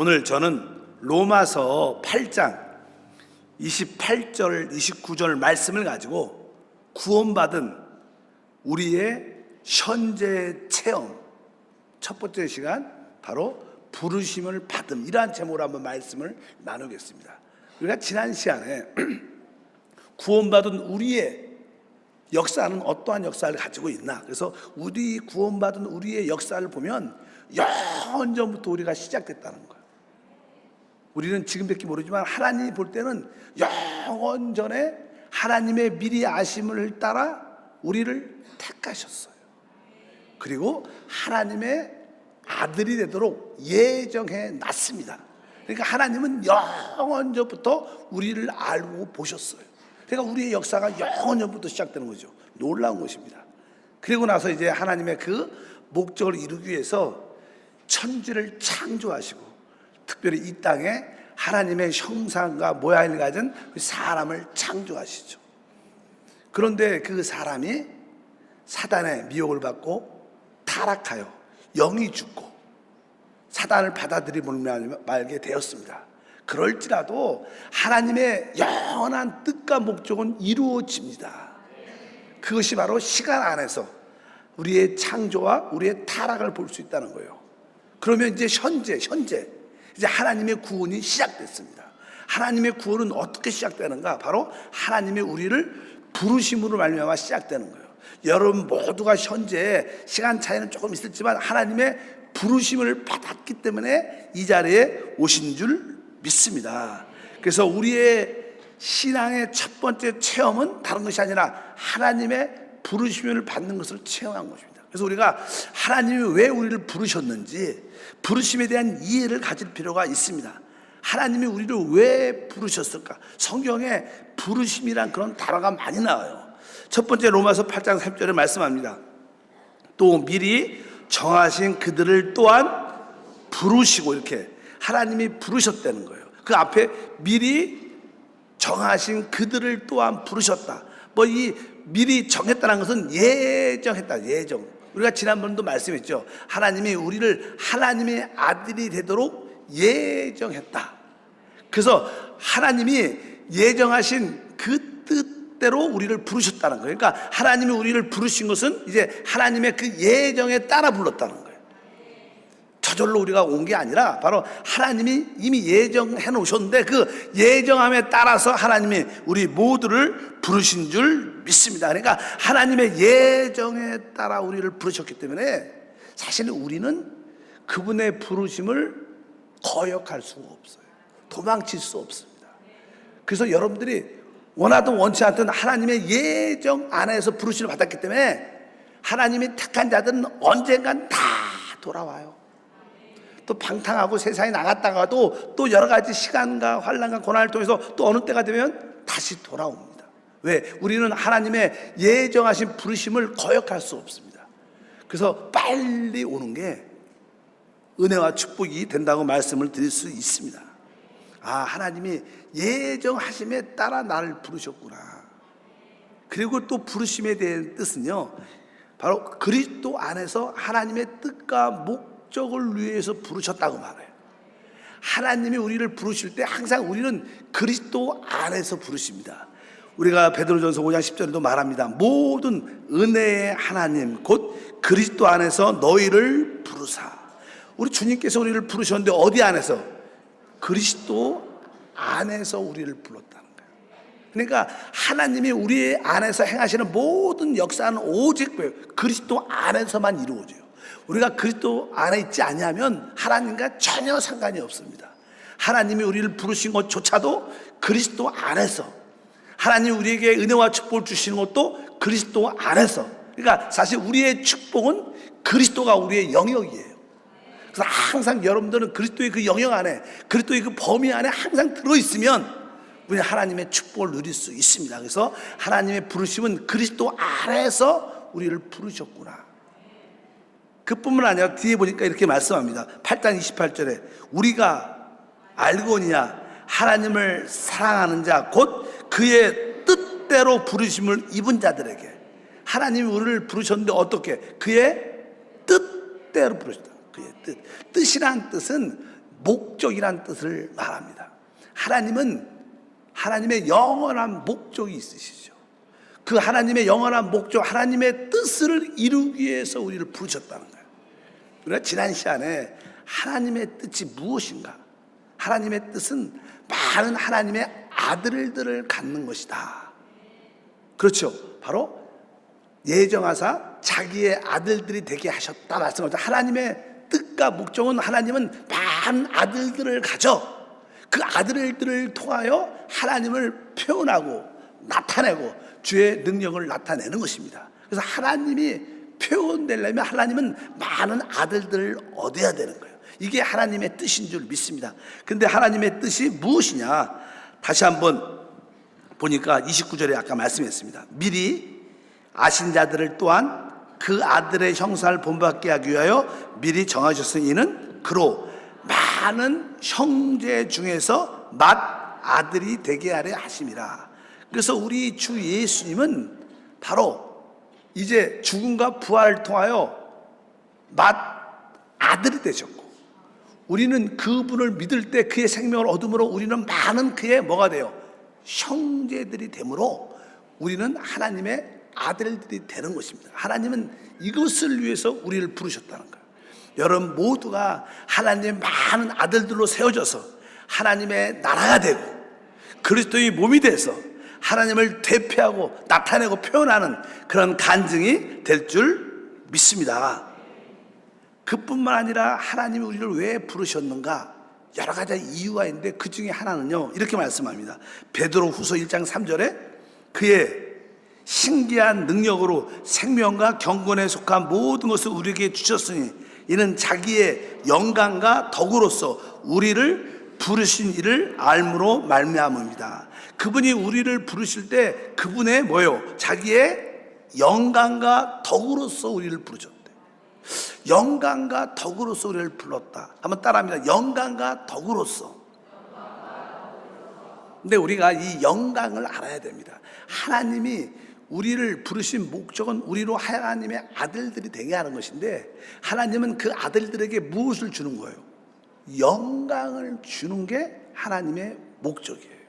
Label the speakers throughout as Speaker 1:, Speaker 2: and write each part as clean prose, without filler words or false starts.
Speaker 1: 오늘 저는 로마서 8장 28절 29절 말씀을 가지고 구원받은 우리의 현재 체험, 첫 번째 시간 바로 부르심을 받음, 이러한 제목으로 한번 말씀을 나누겠습니다. 우리가 지난 시간에 구원받은 우리의 역사는 어떠한 역사를 가지고 있나, 그래서 우리 구원받은 우리의 역사를 보면 영원전부터 우리가 시작됐다는 거예요. 우리는 지금밖에 모르지만 하나님이 볼 때는 영원전에 하나님의 미리 아심을 따라 우리를 택하셨어요. 그리고 하나님의 아들이 되도록 예정해 놨습니다. 그러니까 하나님은 영원전부터 우리를 알고 보셨어요. 그러니까 우리의 역사가 영원전부터 시작되는 거죠. 놀라운 것입니다. 그리고 나서 이제 하나님의 그 목적을 이루기 위해서 천지를 창조하시고 특별히 이 땅에 하나님의 형상과 모양을 가진 사람을 창조하시죠. 그런데 그 사람이 사단의 미혹을 받고 타락하여 영이 죽고 사단을 받아들이고 말게 되었습니다. 그럴지라도 하나님의 영원한 뜻과 목적은 이루어집니다. 그것이 바로 시간 안에서 우리의 창조와 우리의 타락을 볼 수 있다는 거예요. 그러면 이제 현재 이제 하나님의 구원이 시작됐습니다. 하나님의 구원은 어떻게 시작되는가? 바로 하나님의 우리를 부르심으로 말미암아 시작되는 거예요. 여러분 모두가 현재 시간 차이는 조금 있었지만 하나님의 부르심을 받았기 때문에 이 자리에 오신 줄 믿습니다. 그래서 우리의 신앙의 첫 번째 체험은 다른 것이 아니라 하나님의 부르심을 받는 것을 체험한 것입니다. 그래서 우리가 하나님이 왜 우리를 부르셨는지 부르심에 대한 이해를 가질 필요가 있습니다. 하나님이 우리를 왜 부르셨을까? 성경에 부르심이란 그런 단어가 많이 나와요. 첫 번째 로마서 8장 3절에 말씀합니다. 또 미리 정하신 그들을 또한 부르시고, 이렇게 하나님이 부르셨다는 거예요. 그 앞에 미리 정하신 그들을 또한 부르셨다. 뭐 이 미리 정했다는 것은 예정했다, 예정. 우리가 지난번도 말씀했죠. 하나님이 우리를 하나님의 아들이 되도록 예정했다. 그래서 하나님이 예정하신 그 뜻대로 우리를 부르셨다는 거예요. 그러니까 하나님이 우리를 부르신 것은 이제 하나님의 그 예정에 따라 불렀다는 거예요. 저절로 우리가 온 게 아니라 바로 하나님이 이미 예정해 놓으셨는데 그 예정함에 따라서 하나님이 우리 모두를 부르신 줄 믿습니다. 그러니까 하나님의 예정에 따라 우리를 부르셨기 때문에 사실 우리는 그분의 부르심을 거역할 수가 없어요. 도망칠 수 없습니다. 그래서 여러분들이 원하든 원치 않든 하나님의 예정 안에서 부르심을 받았기 때문에 하나님이 택한 자들은 언젠간 다 돌아와요. 또 방탕하고 세상에 나갔다가도 또 여러 가지 시간과 환난과 고난을 통해서 또 어느 때가 되면 다시 돌아옵니다. 왜? 우리는 하나님의 예정하신 부르심을 거역할 수 없습니다. 그래서 빨리 오는 게 은혜와 축복이 된다고 말씀을 드릴 수 있습니다. 아, 하나님이 예정하심에 따라 나를 부르셨구나. 그리고 또 부르심에 대한 뜻은요, 바로 그리스도 안에서 하나님의 뜻과 목적을 위해서 부르셨다고 말해요. 하나님이 우리를 부르실 때 항상 우리는 그리스도 안에서 부르십니다. 우리가 베드로전서 5장 10절에도 말합니다. 모든 은혜의 하나님 곧 그리스도 안에서 너희를 부르사. 우리 주님께서 우리를 부르셨는데 어디 안에서? 그리스도 안에서 우리를 불렀다는 거예요. 그러니까 하나님이 우리 안에서 행하시는 모든 역사는 오직 그리스도 안에서만 이루어져요. 우리가 그리스도 안에 있지 아니하면 하나님과 전혀 상관이 없습니다. 하나님이 우리를 부르신 것조차도 그리스도 안에서, 하나님이 우리에게 은혜와 축복을 주시는 것도 그리스도 안에서. 그러니까 사실 우리의 축복은 그리스도가 우리의 영역이에요. 그래서 항상 여러분들은 그리스도의 그 영역 안에, 그리스도의 그 범위 안에 항상 들어있으면 우리는 하나님의 축복을 누릴 수 있습니다. 그래서 하나님의 부르심은 그리스도 안에서 우리를 부르셨구나. 그뿐만 아니라 뒤에 보니까 이렇게 말씀합니다. 8장 28절에 우리가 알고니야 하나님을 사랑하는 자 곧 그의 뜻대로 부르심을 입은 자들에게. 하나님이 우리를 부르셨는데 어떻게? 그의 뜻대로 부르셨다. 그의 뜻. 뜻이란 뜻은 목적이란 뜻을 말합니다. 하나님은 하나님의 영원한 목적이 있으시죠. 그 하나님의 영원한 목적, 하나님의 뜻을 이루기 위해서 우리를 부르셨다는 거예요. 우리가 지난 시간에 하나님의 뜻이 무엇인가? 하나님의 뜻은 많은 하나님의 아들들을 갖는 것이다. 그렇죠. 바로 예정하사 자기의 아들들이 되게 하셨다 말씀하셨죠. 하나님의 뜻과 목적은 하나님은 많은 아들들을 가져 그 아들들을 통하여 하나님을 표현하고 나타내고 주의 능력을 나타내는 것입니다. 그래서 하나님이 표현되려면 하나님은 많은 아들들을 얻어야 되는 거예요. 이게 하나님의 뜻인 줄 믿습니다. 근데 하나님의 뜻이 무엇이냐? 다시 한번 보니까 29절에 아까 말씀했습니다. 미리 아신 자들을 또한 그 아들의 형상을 본받게 하기 위하여 미리 정하셨으니 이는 그로 많은 형제 중에서 맏 아들이 되게 하려 하심이라. 그래서 우리 주 예수님은 바로 이제 죽음과 부활을 통하여 맏 아들이 되셨고, 우리는 그분을 믿을 때 그의 생명을 얻음으로 우리는 많은 그의 뭐가 돼요? 형제들이 되므로 우리는 하나님의 아들들이 되는 것입니다. 하나님은 이것을 위해서 우리를 부르셨다는 거예요. 여러분 모두가 하나님의 많은 아들들로 세워져서 하나님의 나라가 되고 그리스도의 몸이 돼서 하나님을 대표하고 나타내고 표현하는 그런 간증이 될 줄 믿습니다. 그뿐만 아니라 하나님이 우리를 왜 부르셨는가? 여러 가지 이유가 있는데 그 중에 하나는요, 이렇게 말씀합니다. 베드로후서 1장 3절에 그의 신기한 능력으로 생명과 경건에 속한 모든 것을 우리에게 주셨으니 이는 자기의 영광과 덕으로서 우리를 부르신 이를 알므로 말미암음이다. 그분이 우리를 부르실 때 그분의 뭐요? 자기의 영광과 덕으로서 우리를 부르셨대. 영광과 덕으로서 우리를 불렀다. 한번 따라합니다. 영광과 덕으로서. 근데 우리가 이 영광을 알아야 됩니다. 하나님이 우리를 부르신 목적은 우리로 하나님의 아들들이 되게 하는 것인데, 하나님은 그 아들들에게 무엇을 주는 거예요? 영광을 주는 게 하나님의 목적이에요.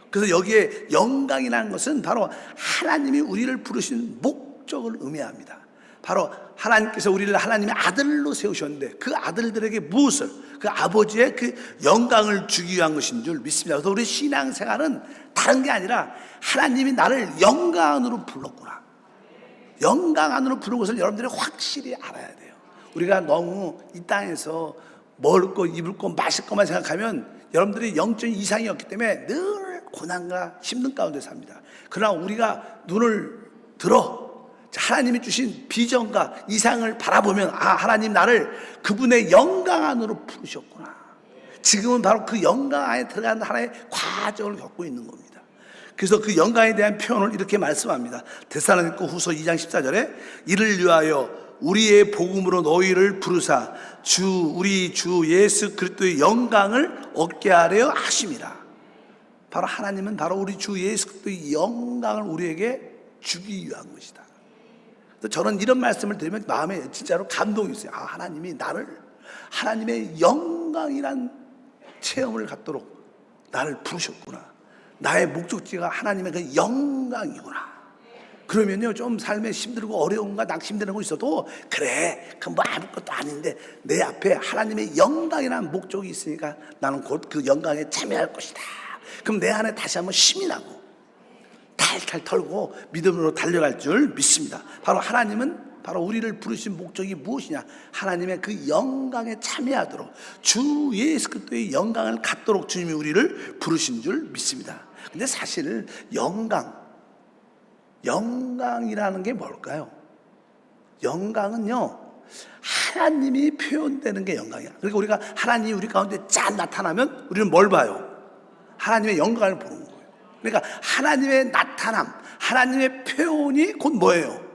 Speaker 1: 그래서 여기에 영광이라는 것은 바로 하나님이 우리를 부르신 목적을 의미합니다. 바로 하나님께서 우리를 하나님의 아들로 세우셨는데 그 아들들에게 무엇을, 그 아버지의 그 영광을 주기 위한 것인 줄 믿습니다. 그래서 우리 신앙생활은 다른 게 아니라 하나님이 나를 영광 안으로 불렀구나, 영광 안으로 부른 것을 여러분들이 확실히 알아야 돼요. 우리가 너무 이 땅에서 먹을 거, 입을 거, 마실 것만 생각하면 여러분들이 영적인 이상이 없기 때문에 늘 고난과 힘든 가운데 삽니다. 그러나 우리가 눈을 들어 하나님이 주신 비전과 이상을 바라보면, 아, 하나님 나를 그분의 영광 안으로 부르셨구나. 지금은 바로 그 영광 안에 들어가는 하나의 과정을 겪고 있는 겁니다. 그래서 그 영광에 대한 표현을 이렇게 말씀합니다. 데살로니가 후서 2장 14절에 이를 위하여 우리의 복음으로 너희를 부르사 우리 주 예수 그리스도의 영광을 얻게 하려 하심이라. 바로 하나님은 바로 우리 주 예수 그리스도의 영광을 우리에게 주기 위한 것이다. 저는 이런 말씀을 드리면 마음에 진짜로 감동이 있어요. 아, 하나님이 나를 하나님의 영광이란 체험을 갖도록 나를 부르셨구나. 나의 목적지가 하나님의 그 영광이구나. 그러면요, 좀 삶에 힘들고 어려움과 낙심되는 거 있어도, 그래, 그 뭐 아무것도 아닌데 내 앞에 하나님의 영광이라는 목적이 있으니까 나는 곧 그 영광에 참여할 것이다. 그럼 내 안에 다시 한번 힘이 나고 탈탈 털고 믿음으로 달려갈 줄 믿습니다. 바로 하나님은 바로 우리를 부르신 목적이 무엇이냐? 하나님의 그 영광에 참여하도록, 주 예수 그리스도의 영광을 갖도록 주님이 우리를 부르신 줄 믿습니다. 근데 사실 영광이라는 게 뭘까요? 영광은요, 하나님이 표현되는 게 영광이야. 그러니까 우리가 하나님이 우리 가운데 짠 나타나면 우리는 뭘 봐요? 하나님의 영광을 보는 거예요. 그러니까 하나님의 나타남, 하나님의 표현이 곧 뭐예요?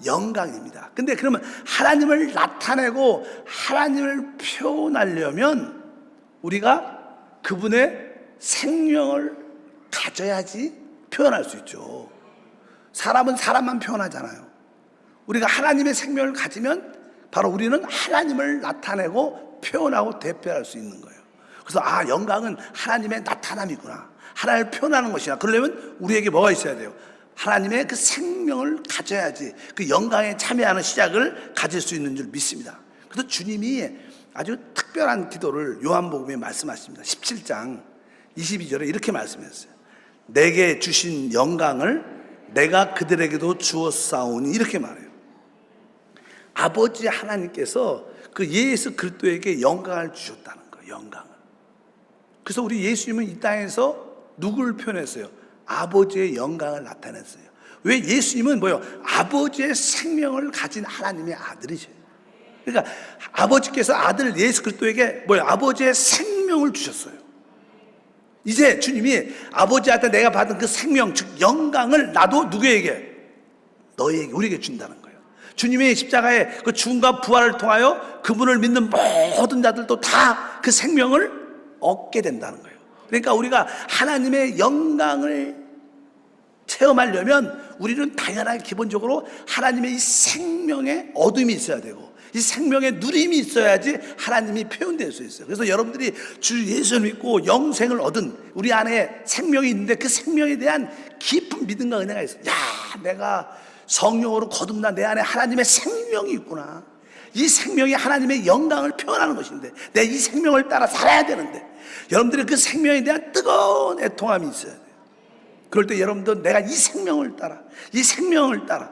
Speaker 1: 영광입니다. 근데 그러면 하나님을 나타내고 하나님을 표현하려면 우리가 그분의 생명을 가져야지 표현할 수 있죠. 사람은 사람만 표현하잖아요. 우리가 하나님의 생명을 가지면 바로 우리는 하나님을 나타내고 표현하고 대표할 수 있는 거예요. 그래서 영광은 하나님의 나타남이구나, 하나님을 표현하는 것이나, 그러려면 우리에게 뭐가 있어야 돼요? 하나님의 그 생명을 가져야지 그 영광에 참여하는 시작을 가질 수 있는 줄 믿습니다. 그래서 주님이 아주 특별한 기도를 요한복음에 말씀하십니다. 17장 22절에 이렇게 말씀했어요. 내게 주신 영광을 내가 그들에게도 주었사오니, 이렇게 말해요. 아버지 하나님께서 그 예수 그리스도에게 영광을 주셨다는 거예요. 영광을. 그래서 우리 예수님은 이 땅에서 누구를 표현했어요? 아버지의 영광을 나타냈어요. 왜? 예수님은 뭐예요? 아버지의 생명을 가진 하나님의 아들이셔요. 그러니까 아버지께서 아들 예수 그리스도에게 뭐예요? 아버지의 생명을 주셨어요. 이제 주님이 아버지한테 내가 받은 그 생명, 즉 영광을 나도 누구에게? 너에게, 우리에게 준다는 거예요. 주님의 십자가의 그 죽음과 부활을 통하여 그분을 믿는 모든 자들도 다 그 생명을 얻게 된다는 거예요. 그러니까 우리가 하나님의 영광을 체험하려면 우리는 당연하게 기본적으로 하나님의 이 생명의 어둠이 있어야 되고, 이 생명의 누림이 있어야지 하나님이 표현될 수 있어요. 그래서 여러분들이 주 예수를 믿고 영생을 얻은 우리 안에 생명이 있는데 그 생명에 대한 깊은 믿음과 은혜가 있어요. 내가 성령으로 거듭난 내 안에 하나님의 생명이 있구나. 이 생명이 하나님의 영광을 표현하는 것인데 내가 이 생명을 따라 살아야 되는데, 여러분들의 그 생명에 대한 뜨거운 애통함이 있어야 돼요. 그럴 때 여러분들, 내가 이 생명을 따라, 이 생명을 따라,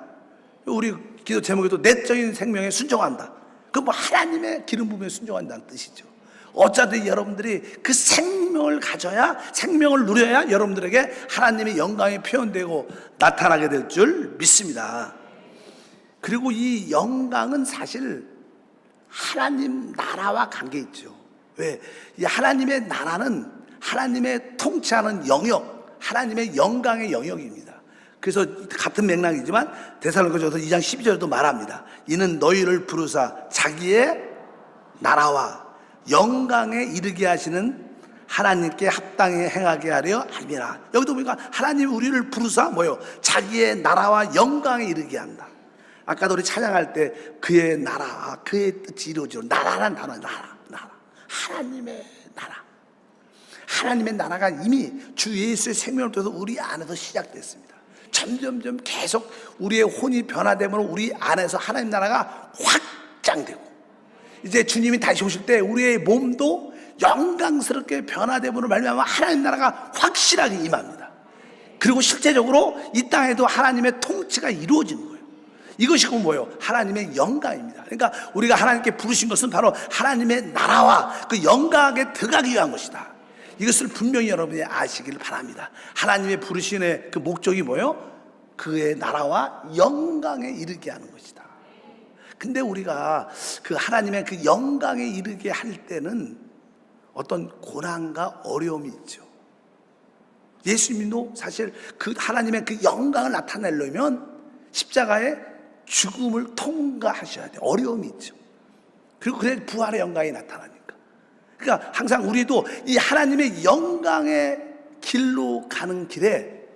Speaker 1: 우리 기도 제목에도 내적인 생명에 순종한다. 그 뭐 하나님의 기름 부음에 순종한다는 뜻이죠. 어차피 여러분들이 그 생명을 가져야, 생명을 누려야 여러분들에게 하나님의 영광이 표현되고 나타나게 될 줄 믿습니다. 그리고 이 영광은 사실 하나님 나라와 관계 있죠. 왜? 이 하나님의 나라는 하나님의 통치하는 영역, 하나님의 영광의 영역입니다. 그래서 같은 맥락이지만 데살로니가전서 2장 12절에도 말합니다. 이는 너희를 부르사 자기의 나라와 영광에 이르게 하시는 하나님께 합당히 행하게 하려 함이라. 여기도 보니까 하나님이 우리를 부르사 뭐요? 자기의 나라와 영광에 이르게 한다. 아까도 우리 찬양할 때 그의 나라, 그의 뜻이 이루어지고, 나라란 단어, 나라. 하나님의 나라. 하나님의 나라가 이미 주 예수의 생명을 통해서 우리 안에서 시작됐습니다. 점점점 계속 우리의 혼이 변화되므로 우리 안에서 하나님 나라가 확장되고, 이제 주님이 다시 오실 때 우리의 몸도 영광스럽게 변화됨으로 말미암아 하나님 나라가 확실하게 임합니다. 그리고 실제적으로 이 땅에도 하나님의 통치가 이루어지는 거예요. 이것이 뭐예요? 하나님의 영광입니다. 그러니까 우리가 하나님께 부르신 것은 바로 하나님의 나라와 그 영광에 들어가기 위한 것이다. 이것을 분명히 여러분이 아시길 바랍니다. 하나님의 부르심의 그 목적이 뭐예요? 그의 나라와 영광에 이르게 하는 것이다. 근데 우리가 그 하나님의 그 영광에 이르게 할 때는 어떤 고난과 어려움이 있죠. 예수님도 사실 그 하나님의 그 영광을 나타내려면 십자가의 죽음을 통과하셔야 돼요. 어려움이 있죠. 그리고 그래야 부활의 영광이 나타나니까. 그러니까 항상 우리도 이 하나님의 영광의 길로 가는 길에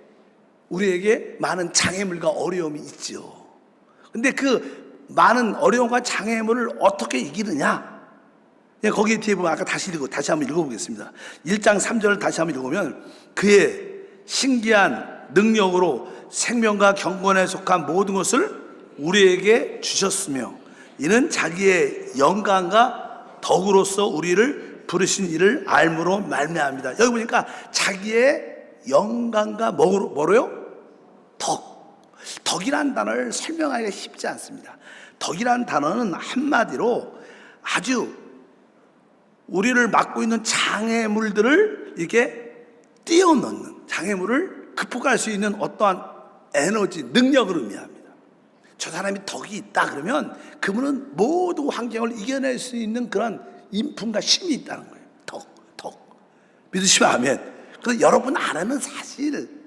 Speaker 1: 우리에게 많은 장애물과 어려움이 있죠. 근데 그 많은 어려움과 장애물을 어떻게 이기느냐? 거기 뒤에 보면 아까 다시 한번 읽어보겠습니다. 1장 3절을 다시 한번 읽으면, 그의 신기한 능력으로 생명과 경건에 속한 모든 것을 우리에게 주셨으며, 이는 자기의 영광과 덕으로서 우리를 부르신 이를 알므로 말미암니다. 여기 보니까 자기의 영광과 뭐로요? 덕이라는 단어를 설명하기가 쉽지 않습니다. 덕이라는 단어는 한마디로 아주 우리를 막고 있는 장애물들을 이렇게 띄어넣는, 장애물을 극복할 수 있는 어떠한 에너지, 능력을 의미합니다. 저 사람이 덕이 있다 그러면 그분은 모든 환경을 이겨낼 수 있는 그런 인품과 힘이 있다는 거예요. 덕. 믿으시면 아멘. 그래서 여러분 안에는 사실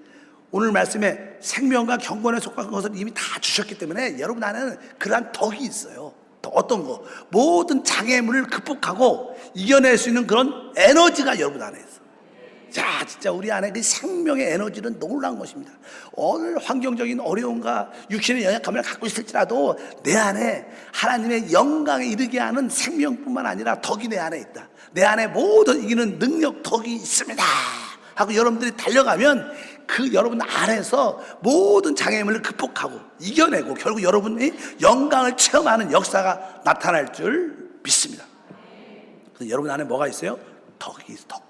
Speaker 1: 오늘 말씀에 생명과 경건에 속한 것을 이미 다 주셨기 때문에 여러분 안에는 그러한 덕이 있어요. 어떤 거? 모든 장애물을 극복하고 이겨낼 수 있는 그런 에너지가 여러분 안에 있어요. 자, 진짜 우리 안에 그 생명의 에너지는 놀라운 것입니다. 어느 환경적인 어려움과 육신의 연약함을 갖고 있을지라도 내 안에 하나님의 영광에 이르게 하는 생명뿐만 아니라 덕이 내 안에 있다. 내 안에 모든 이기는 능력 덕이 있습니다 하고 여러분들이 달려가면 그 여러분 안에서 모든 장애물을 극복하고 이겨내고 결국 여러분이 영광을 체험하는 역사가 나타날 줄 믿습니다. 그래서 여러분 안에 뭐가 있어요? 덕이 있어. 덕.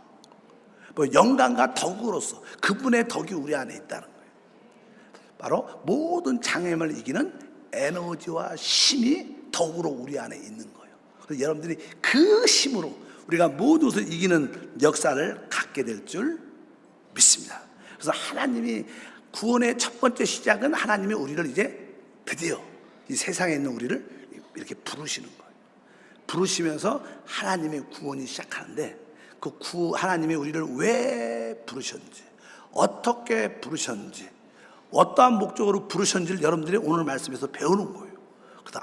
Speaker 1: 뭐 영광과 덕으로서 그분의 덕이 우리 안에 있다는 거예요. 바로 모든 장애물을 이기는 에너지와 힘이 덕으로 우리 안에 있는 거예요. 그래서 여러분들이 그 힘으로 우리가 모든 것을 이기는 역사를 갖게 될 줄 믿습니다. 그래서 하나님이 구원의 첫 번째 시작은 하나님이 우리를 이제 드디어 이 세상에 있는 우리를 이렇게 부르시는 거예요. 부르시면서 하나님의 구원이 시작하는데 하나님이 우리를 왜 부르셨는지, 어떻게 부르셨는지, 어떠한 목적으로 부르셨는지를 여러분들이 오늘 말씀에서 배우는 거예요. 그래서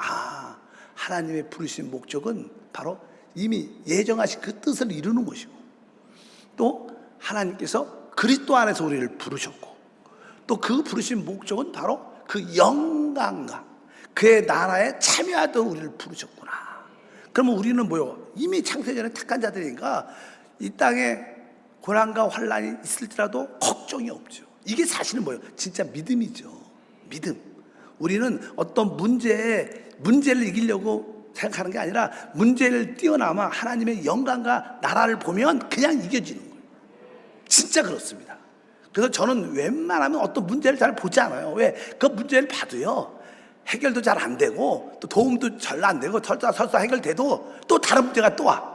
Speaker 1: 하나님의 부르신 목적은 바로 이미 예정하신 그 뜻을 이루는 것이고, 또 하나님께서 그리스도 안에서 우리를 부르셨고, 또 그 부르신 목적은 바로 그 영광과 그의 나라에 참여하도록 우리를 부르셨구나. 그러면 우리는 뭐요? 이미 창세전에 택한 자들이니까 이 땅에 고난과 환난이 있을지라도 걱정이 없죠. 이게 사실은 뭐예요? 진짜 믿음이죠. 믿음. 우리는 어떤 문제를 이기려고 생각하는 게 아니라 문제를 뛰어넘어 하나님의 영광과 나라를 보면 그냥 이겨지는 거예요. 진짜 그렇습니다. 그래서 저는 웬만하면 어떤 문제를 잘 보지 않아요. 왜? 그 문제를 봐도요, 해결도 잘 안 되고 또 도움도 잘 안 되고 설사 해결돼도 또 다른 문제가 또 와.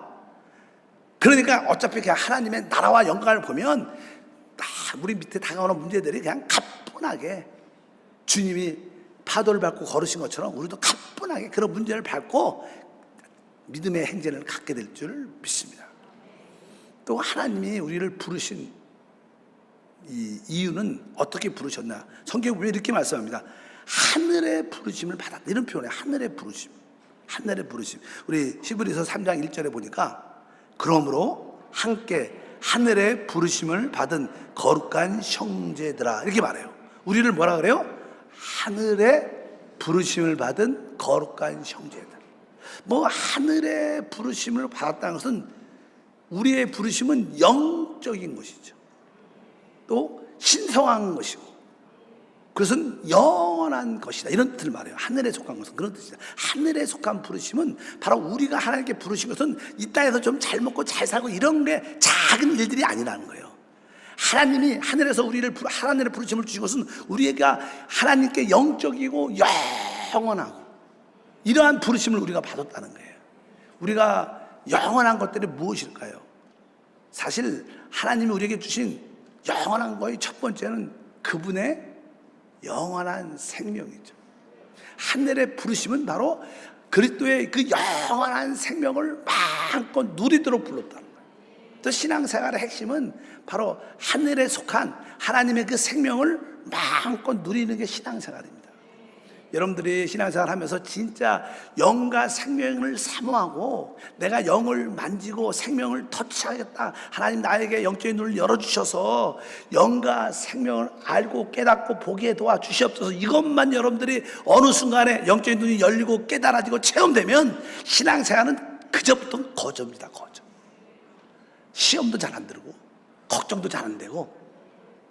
Speaker 1: 그러니까 어차피 그냥 하나님의 나라와 영광을 보면 우리 밑에 다가오는 문제들이 그냥 가뿐하게 주님이 파도를 밟고 걸으신 것처럼 우리도 가뿐하게 그런 문제를 밟고 믿음의 행진을 갖게 될 줄 믿습니다. 또 하나님이 우리를 부르신 이 이유는 어떻게 부르셨나? 성경에 보면 이렇게 말씀합니다. 하늘의 부르심을 받았다. 이런 표현이에요. 하늘의 부르심. 하늘의 부르심. 우리 히브리서 3장 1절에 보니까 그러므로 함께 하늘의 부르심을 받은 거룩한 형제들아, 이렇게 말해요. 우리를 뭐라 그래요? 하늘의 부르심을 받은 거룩한 형제들. 뭐 하늘의 부르심을 받았다는 것은 우리의 부르심은 영적인 것이죠. 또 신성한 것이고 그것은 영원한 것이다, 이런 뜻을 말해요. 하늘에 속한 것은 그런 뜻이다. 하늘에 속한 부르심은 바로 우리가 하나님께 부르신 것은 이 땅에서 좀 잘 먹고 잘 살고 이런 게 작은 일들이 아니라는 거예요. 하나님이 하늘에서 우리를 하나님의 부르심을 주신 것은 우리가 하나님께 영적이고 영원하고 이러한 부르심을 우리가 받았다는 거예요. 우리가 영원한 것들이 무엇일까요? 사실 하나님이 우리에게 주신 영원한 거의 첫 번째는 그분의 영원한 생명이죠. 하늘의 부르심은 바로 그리스도의 그 영원한 생명을 마음껏 누리도록 불렀다는 거예요. 또 신앙생활의 핵심은 바로 하늘에 속한 하나님의 그 생명을 마음껏 누리는 게 신앙생활입니다. 여러분들이 신앙생활 하면서 진짜 영과 생명을 사모하고 내가 영을 만지고 생명을 터치하겠다, 하나님 나에게 영적인 눈을 열어주셔서 영과 생명을 알고 깨닫고 보게 도와주시옵소서, 이것만 여러분들이 어느 순간에 영적인 눈이 열리고 깨달아지고 체험되면 신앙생활은 그저부터 거저입니다. 거저. 시험도 잘 안 들고 걱정도 잘 안 되고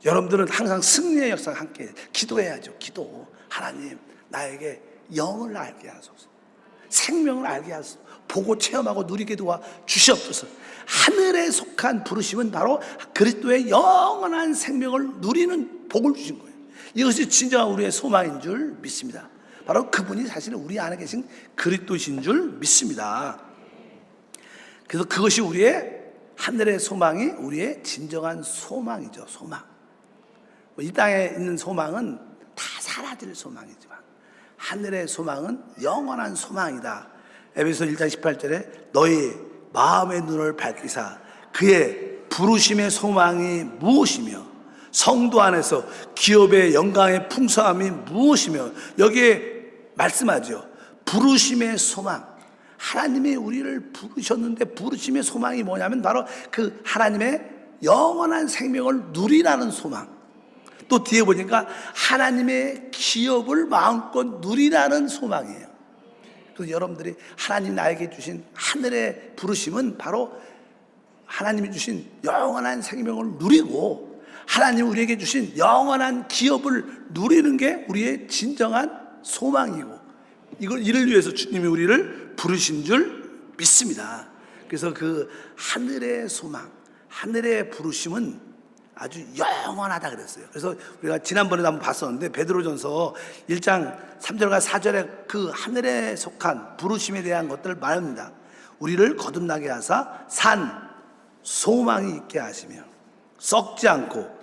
Speaker 1: 여러분들은 항상 승리의 역사가 함께 기도해야죠. 기도. 하나님 나에게 영을 알게 하소서, 생명을 알게 하소서, 보고 체험하고 누리게 도와 주시옵소서. 하늘에 속한 부르심은 바로 그리스도의 영원한 생명을 누리는 복을 주신 거예요. 이것이 진정한 우리의 소망인 줄 믿습니다. 바로 그분이 사실은 우리 안에 계신 그리스도신 줄 믿습니다. 그래서 그것이 우리의 하늘의 소망이 우리의 진정한 소망이죠. 소망. 이 땅에 있는 소망은 다 사라질 소망이지만 하늘의 소망은 영원한 소망이다. 에베소 1장 18절에 너희 마음의 눈을 밝히사 그의 부르심의 소망이 무엇이며 성도 안에서 기업의 영광의 풍성함이 무엇이며, 여기에 말씀하죠. 부르심의 소망. 하나님이 우리를 부르셨는데 부르심의 소망이 뭐냐면 바로 그 하나님의 영원한 생명을 누리라는 소망. 또 뒤에 보니까 하나님의 기업을 마음껏 누리라는 소망이에요. 그래서 여러분들이 하나님 나에게 주신 하늘의 부르심은 바로 하나님이 주신 영원한 생명을 누리고 하나님 우리에게 주신 영원한 기업을 누리는 게 우리의 진정한 소망이고, 이를 위해서 주님이 우리를 부르신 줄 믿습니다. 그래서 그 하늘의 소망, 하늘의 부르심은 아주 영원하다 그랬어요. 그래서 우리가 지난번에도 한번 봤었는데 베드로전서 1장 3절과 4절에 그 하늘에 속한 부르심에 대한 것들을 말합니다. 우리를 거듭나게 하사 산 소망이 있게 하시며 썩지 않고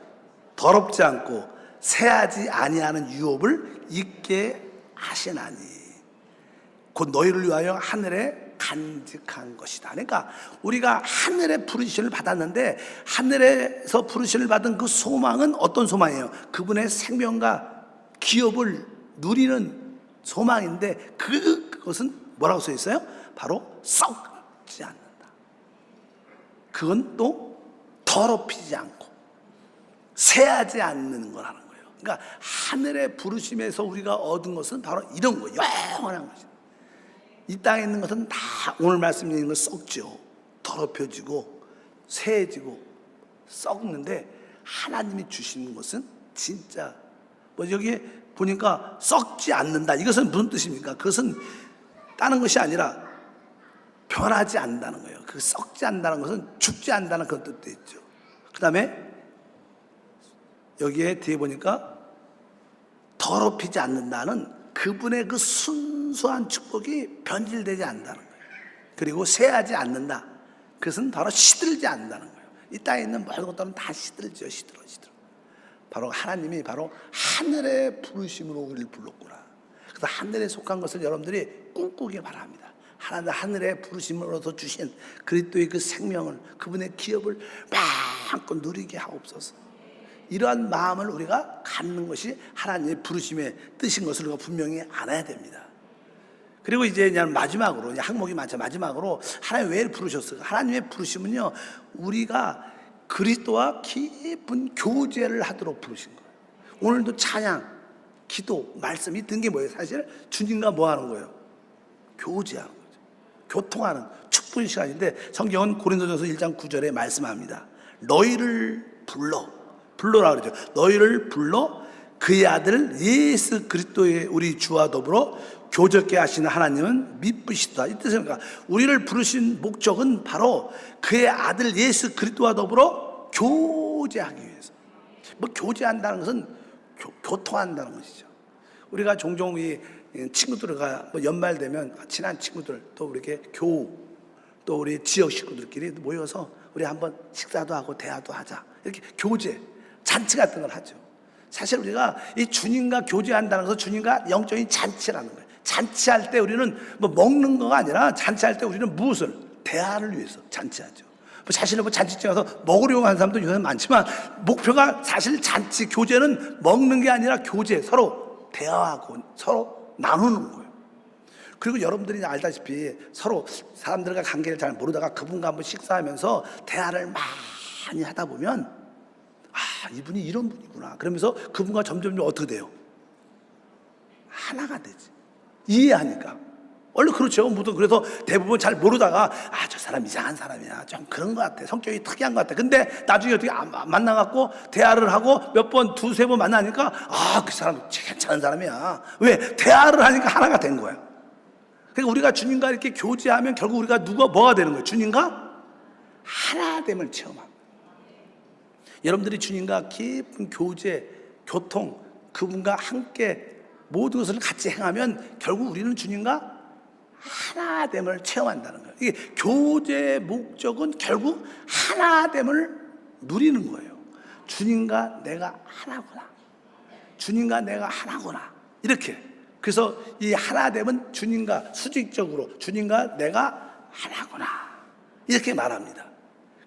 Speaker 1: 더럽지 않고 새하지 아니하는 유업을 있게 하시나니 곧 너희를 위하여 하늘에 간직한 것이다. 그러니까 우리가 하늘의 부르심을 받았는데 하늘에서 부르심을 받은 그 소망은 어떤 소망이에요? 그분의 생명과 기업을 누리는 소망인데 그것은 뭐라고 써 있어요? 바로 썩지 않는다. 그건 또 더럽히지 않고 새하지 않는 거라는 거예요. 그러니까 하늘의 부르심에서 우리가 얻은 것은 바로 이런 거예요. 영원한 것이다. 이 땅에 있는 것은 다 오늘 말씀에 있는 건 썩죠. 더럽혀지고 새해지고 썩는데 하나님이 주시는 것은 진짜 여기에 보니까 썩지 않는다. 이것은 무슨 뜻입니까? 그것은 다른 것이 아니라 변하지 않는다는 거예요. 그 썩지 않는다는 것은 죽지 않는다는 그런 뜻도 있죠. 그 다음에 여기에 뒤에 보니까 더럽히지 않는다는 그분의 그 순수한 축복이 변질되지 않는다는 거예요. 그리고 새하지 않는다. 그것은 바로 시들지 않는다는 거예요. 이 땅에 있는 모든 것들은 다 시들죠. 시들어. 바로 하나님이 바로 하늘의 부르심으로 우리를 불렀구나. 그래서 하늘에 속한 것을 여러분들이 꿈꾸기 바랍니다. 하늘의 부르심으로서 주신 그리스도의 그 생명을, 그분의 기업을 마음껏 누리게 하옵소서. 이러한 마음을 우리가 갖는 것이 하나님의 부르심의 뜻인 것을 우리가 분명히 알아야 됩니다. 그리고 이제 그냥 마지막으로, 항목이 많죠. 마지막으로 하나님 왜 부르셨을까? 하나님의 부르심은요, 우리가 그리스도와 깊은 교제를 하도록 부르신 거예요. 오늘도 찬양, 기도, 말씀이 든 게 뭐예요? 사실 주님과 뭐 하는 거예요? 교제하는 거죠. 교통하는 축복의 시간인데 성경은 고린도전서 1장 9절에 말씀합니다. 너희를 불러라 그러죠. 너희를 불러 그의 아들 예수 그리스도의 우리 주와 더불어 교제케 하시는 하나님은 미쁘시다. 이 뜻입니까? 우리를 부르신 목적은 바로 그의 아들 예수 그리스도와 더불어 교제하기 위해서. 뭐 교제한다는 것은 교통한다는 것이죠. 우리가 종종 이 친구들과 뭐 연말 되면 친한 친구들 또 이렇게 또 우리 지역 식구들끼리 모여서 우리 한번 식사도 하고 대화도 하자. 이렇게 교제, 잔치 같은 걸 하죠. 사실 우리가 이 주님과 교제한다는 것은 주님과 영적인 잔치라는 거예요. 잔치할 때 우리는 뭐 먹는 거가 아니라 잔치할 때 우리는 무엇을? 대화를 위해서 잔치하죠. 사실은 잔치집에 가서 먹으려고 하는 사람도 요새 많지만 목표가 사실 잔치, 교제는 먹는 게 아니라 교제, 서로 대화하고 서로 나누는 거예요. 그리고 여러분들이 알다시피 서로 사람들과 관계를 잘 모르다가 그분과 한번 식사하면서 대화를 많이 하다 보면 이분이 이런 분이구나. 그러면서 그분과 점점 어떻게 돼요? 하나가 되지. 이해하니까. 원래 그렇죠. 그래서 대부분 잘 모르다가 저 사람 이상한 사람이야. 좀 그런 것 같아. 성격이 특이한 것 같아. 근데 나중에 어떻게 만나갖고 대화를 하고 몇 번, 두세 번 만나니까 그 사람 괜찮은 사람이야. 왜? 대화를 하니까 하나가 된 거야. 그러니까 우리가 주님과 이렇게 교제하면 결국 우리가 뭐가 되는 거예요? 주님과 하나됨을 체험합니다. 여러분들이 주님과 깊은 교제, 교통, 그분과 함께 모든 것을 같이 행하면 결국 우리는 주님과 하나됨을 체험한다는 거예요. 이게 교제의 목적은 결국 하나됨을 누리는 거예요. 주님과 내가 하나구나. 주님과 내가 하나구나. 이렇게. 그래서 이 하나됨은 주님과 수직적으로 주님과 내가 하나구나. 이렇게 말합니다.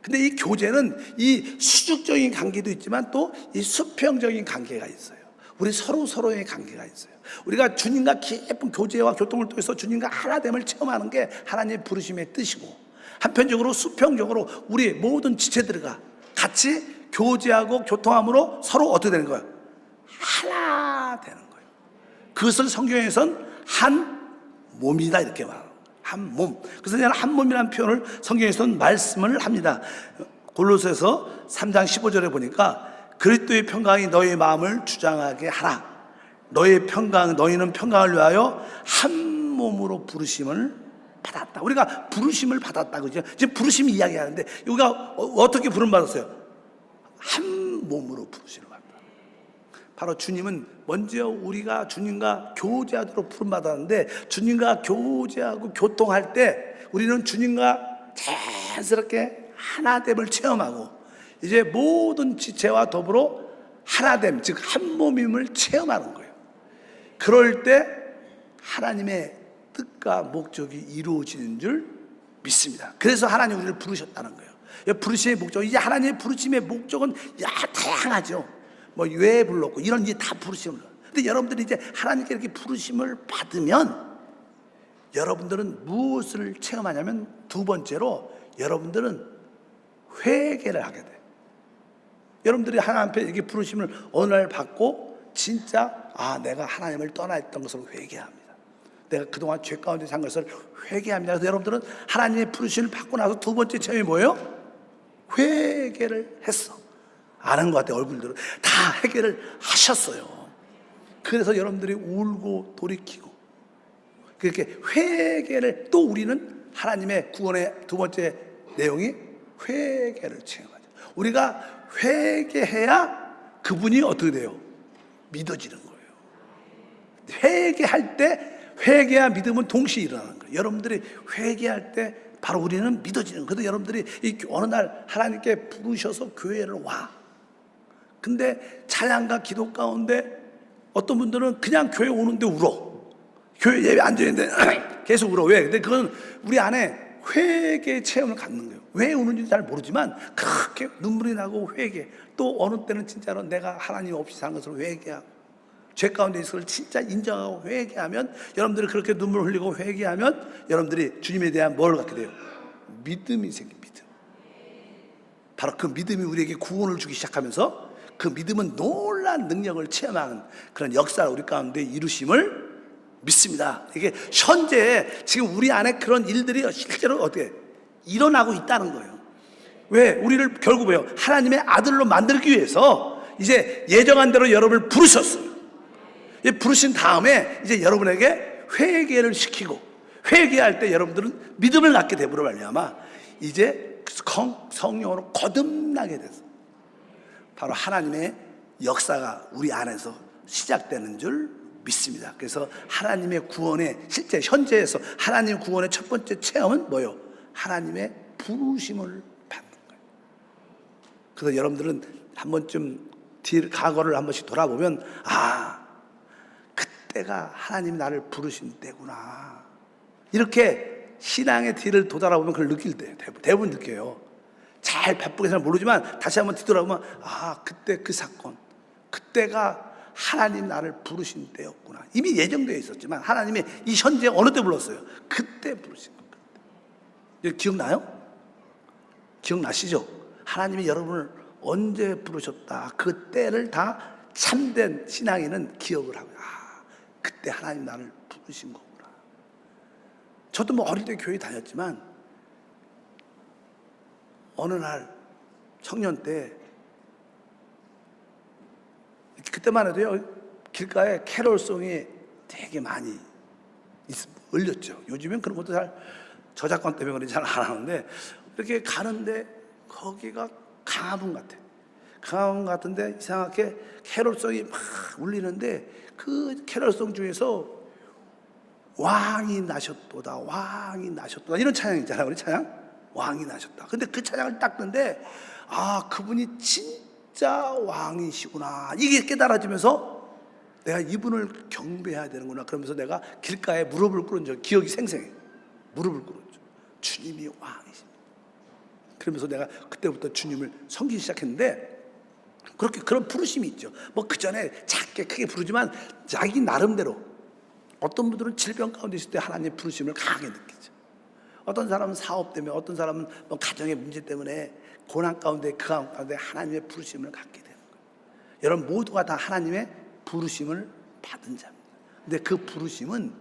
Speaker 1: 근데 이 교제는 이 수직적인 관계도 있지만 또 이 수평적인 관계가 있어요. 우리 서로의 관계가 있어요. 우리가 주님과 깊은 교제와 교통을 통해서 주님과 하나됨을 체험하는 게 하나님의 부르심의 뜻이고, 한편적으로 수평적으로 우리 모든 지체들과 같이 교제하고 교통함으로 서로 어떻게 되는 거예요? 하나 되는 거예요. 그것을 성경에선 한 몸이다 이렇게 말합니다. 한 몸. 그래서 저는 한 몸이라는 표현을 성경에서는 말씀을 합니다. 골로새서 3장 15절에 보니까 그리스도의 평강이 너희의 마음을 주장하게 하라. 너희는 평강을 위하여 한 몸으로 부르심을 받았다. 우리가 부르심을 받았다 그죠? 지금 부르심 이야기하는데 우리가 어떻게 부름 받았어요? 한 몸으로 부르심을 받았다. 바로 주님은 먼저 우리가 주님과 교제하도록 부름 받았는데, 주님과 교제하고 교통할 때 우리는 주님과 자연스럽게 하나됨을 체험하고 이제 모든 지체와 더불어 하나됨, 즉 한 몸임을 체험하는 거예요. 그럴 때 하나님의 뜻과 목적이 이루어지는 줄 믿습니다. 그래서 하나님 우리를 부르셨다는 거예요. 부르심의 목적, 이제 하나님의 부르심의 목적은 다양하죠. 뭐 왜 불렀고 이런 이제 다 부르심을. 근데 여러분들이 이제 하나님께 이렇게 부르심을 받으면 여러분들은 무엇을 체험하냐면, 두 번째로 여러분들은 회개를 하게 돼요. 여러분들이 하나님 앞에 이렇게 부르심을 어느 날 받고 진짜 내가 하나님을 떠나있던 것을 회개합니다. 내가 그동안 죄 가운데 산 것을 회개합니다. 그래서 여러분들은 하나님의 부르심을 받고 나서 두 번째 체험이 뭐예요? 회개를 했어. 아는 것 같아요. 얼굴들은 다 회개를 하셨어요. 그래서 여러분들이 울고 돌이키고 그렇게 회개를, 또 우리는 하나님의 구원의 두 번째 내용이 회개를 체험하죠. 우리가 회개해야 그분이 어떻게 돼요? 믿어지는 거예요. 회개할 때 회개와 믿음은 동시에 일어나는 거예요. 여러분들이 회개할 때 바로 우리는 믿어지는 거예요. 그래서 여러분들이 어느 날 하나님께 부르셔서 교회를 와. 근데 찬양과 기도 가운데 어떤 분들은 그냥 교회 오는데 울어. 교회 예배 앉아있는데 계속 울어. 왜? 근데 그건 우리 안에 회개 체험을 갖는 거예요. 왜 우는지 잘 모르지만 그렇게 눈물이 나고 회개, 또 어느 때는 진짜로 내가 하나님 없이 사는 것을 회개하고 죄 가운데 있을 걸 진짜 인정하고 회개하면, 여러분들이 그렇게 눈물 흘리고 회개하면 여러분들이 주님에 대한 뭘 갖게 돼요? 믿음이 생깁니다. 믿음. 바로 그 믿음이 우리에게 구원을 주기 시작하면서 그 믿음은 놀라운 능력을 체험하는 그런 역사를 우리 가운데 이루심을 믿습니다. 이게 현재 지금 우리 안에 그런 일들이 실제로 어떻게 일어나고 있다는 거예요. 왜? 우리를 결국 왜요? 하나님의 아들로 만들기 위해서 이제 예정한 대로 여러분을 부르셨어요. 부르신 다음에 이제 여러분에게 회개를 시키고, 회개할 때 여러분들은 믿음을 갖게 되므로 말미암아 이제 성령으로 거듭나게 됐어. 바로 하나님의 역사가 우리 안에서 시작되는 줄 믿습니다. 그래서 하나님의 구원의 실제 현재에서 하나님의 구원의 첫 번째 체험은 뭐예요? 하나님의 부르심을 받는 거예요. 그래서 여러분들은 한 번쯤 과거를 한 번씩 돌아보면 그때가 하나님이 나를 부르신 때구나, 이렇게 신앙의 뒤를 돌아보면 그걸 느낄 때 대부분 느껴요. 잘 바쁘게 잘 모르지만 다시 한번 뒤돌아보면 그때 그 사건, 그때가 하나님 나를 부르신 때였구나. 이미 예정되어 있었지만 하나님이 이 현재 어느 때 불렀어요? 그때 부르신 거예요. 기억나요? 기억나시죠? 하나님이 여러분을 언제 부르셨다, 그 때를 다 참된 신앙인은 기억을 하고, 그때 하나님 나를 부르신 거구나. 저도 뭐 어릴 때 교회 다녔지만 어느 날 청년 때, 그때만 해도요 길가에 캐롤송이 되게 많이 울렸죠. 요즘엔 그런 것도 잘 저작권 때문에 그런지 잘 안 하는데, 이렇게 가는데 거기가 강화문 같아. 강화문 같은데 이상하게 캐롤송이 막 울리는데, 그 캐롤송 중에서 왕이 나셨도다, 왕이 나셨도다, 이런 찬양 있잖아요. 우리 찬양 왕이 나셨다. 근데 그 찬양을 딱 듣는데 그분이 진짜 왕이시구나, 이게 깨달아지면서 내가 이분을 경배해야 되는구나. 그러면서 내가 길가에 무릎을 꿇은 적 기억이 생생해. 무릎을 꿇었죠. 주님이 왕이십니다. 그러면서 내가 그때부터 주님을 섬기기 시작했는데, 그렇게 그런 부르심이 있죠. 뭐 그 전에 작게 크게 부르지만 자기 나름대로, 어떤 분들은 질병 가운데 있을 때 하나님의 부르심을 강하게 느끼죠. 어떤 사람은 사업 때문에, 어떤 사람은 뭐 가정의 문제 때문에 고난 가운데 그 가운데 하나님의 부르심을 갖게 되는 거예요. 여러분 모두가 다 하나님의 부르심을 받은 자입니다. 근데 그 부르심은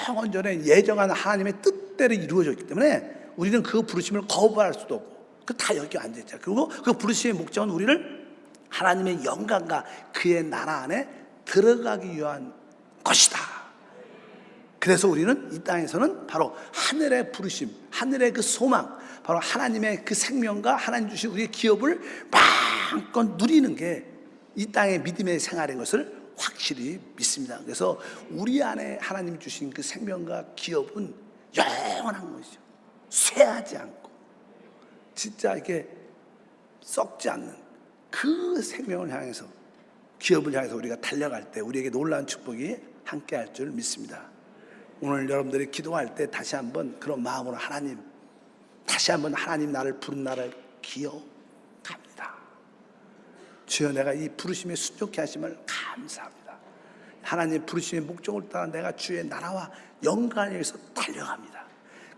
Speaker 1: 영원전에 예정한 하나님의 뜻대로 이루어졌기 때문에 우리는 그 부르심을 거부할 수도 없고 그 다 여기 앉아있잖아요. 그리고 그 부르심의 목적은 우리를 하나님의 영광과 그의 나라 안에 들어가기 위한 것이다. 그래서 우리는 이 땅에서는 바로 하늘의 부르심, 하늘의 그 소망, 바로 하나님의 그 생명과 하나님 주신 우리의 기업을 마음껏 누리는 게 이 땅의 믿음의 생활인 것을 확실히 믿습니다. 그래서 우리 안에 하나님 주신 그 생명과 기업은 영원한 것이죠. 쇠하지 않고 진짜 이렇게 썩지 않는 그 생명을 향해서, 기업을 향해서 우리가 달려갈 때 우리에게 놀라운 축복이 함께 할 줄 믿습니다. 오늘 여러분들이 기도할 때 다시 한번 그런 마음으로 하나님, 다시 한번 하나님 나를 부른 나를 기억합니다. 주여 내가 이 부르심에 순종케 하심을 감사합니다. 하나님 부르심의 목적을 따라 내가 주의 나라와 영광에 위해서 달려갑니다.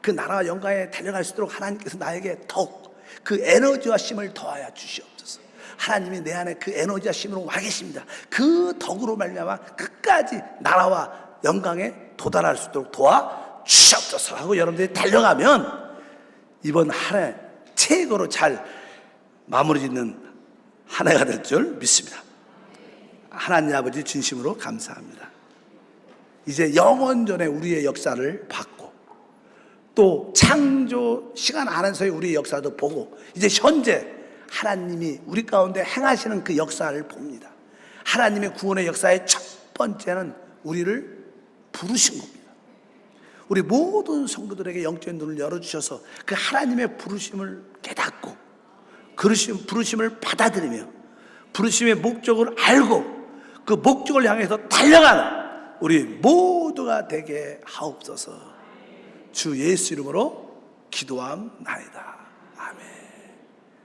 Speaker 1: 그 나라와 영광에 달려갈 수 있도록 하나님께서 나에게 더욱 그 에너지와 힘을 더하여 주시옵소서. 하나님이 내 안에 그 에너지와 힘으로 와 계십니다. 그 덕으로 말미암아 끝까지 나라와 영광에 도달할 수 있도록 도와 주시옵소서 하고 여러분들이 달려가면 이번 한 해 최고로 잘 마무리 짓는 한 해가 될 줄 믿습니다. 하나님 아버지 진심으로 감사합니다. 이제 영원전에 우리의 역사를 받고 또 창조 시간 안에서의 우리의 역사도 보고 이제 현재 하나님이 우리 가운데 행하시는 그 역사를 봅니다. 하나님의 구원의 역사의 첫 번째는 우리를 부르신 겁니다. 우리 모든 성도들에게 영적인 눈을 열어주셔서 그 하나님의 부르심을 깨닫고 부르심을 받아들이며 부르심의 목적을 알고 그 목적을 향해서 달려가는 우리 모두가 되게 하옵소서. 주 예수 이름으로 기도함나이다.